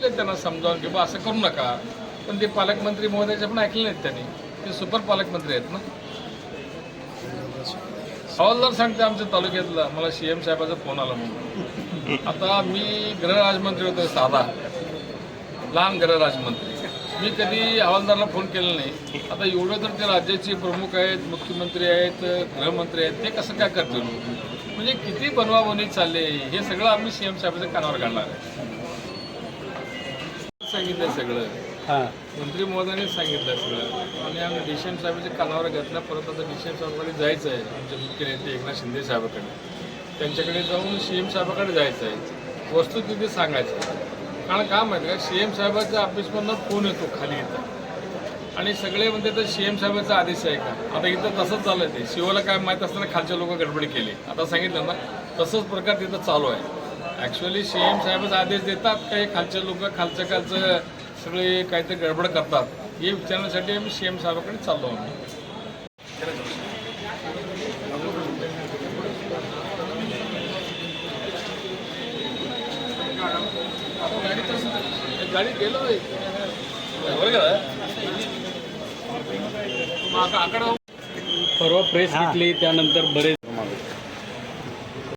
त्यांना समजावून की बा असं करू नका, पण ते पालकमंत्री महोदयाचे पण ऐकले नाहीत त्यांनी. ते सुपर पालकमंत्री आहेत ना. हवालदार सांगते आमच्या तालुक्यातला, मला CM साहेबाचा फोन आला म्हणून. आता मी गृहराज्यमंत्री होतो, साधा लहान गृहराज्यमंत्री. मी कधी हवालदारला फोन केला नाही. आता एवढं तर ते राज्याचे प्रमुख आहेत, मुख्यमंत्री आहेत, गृहमंत्री आहेत, ते कसं काय करतील? म्हणजे किती बनवाबनवी चालले, हे सगळं आम्ही CM साहेबाच्या कानावर काढणार आहे. सांगितलं सगळं, मंत्री महोदयांनी सांगितलं सगळं, आणि आम्ही DCM साहेबाच्या कानावर घातलं. परत आता DCM साहेबाकडे जायचं आहे, आमचे मुख्य नेते एकनाथ शिंदे साहेबाकडे. त्यांच्याकडे जाऊन CM साहेबाकडे जायचं आहे, वस्तुस्थिती सांगायचं. कारण का माहिती का, CM साहेबाच्या ऑफिसमधनं फोन येतो खाली येतं, आणि सगळे म्हणते तर CM साहेबाचा आदेश आहे का. आता इथं तसंच चालू आहे. ते शिवला काय माहीत असताना खालचे लोक गडबडी केली. आता सांगितलं ना, तसंच प्रकार तिथं चालू आहे. ॲक्च्युअली CM साहेबाचा आदेश देतात, काही खालचे लोक खालचं सगळे काहीतरी गडबड करतात, हे विचारण्यासाठी आम्ही CM साहेबाकडे चाललो आम्ही. गाडी गेलो परवा प्रेस घेतली, त्यानंतर बरेच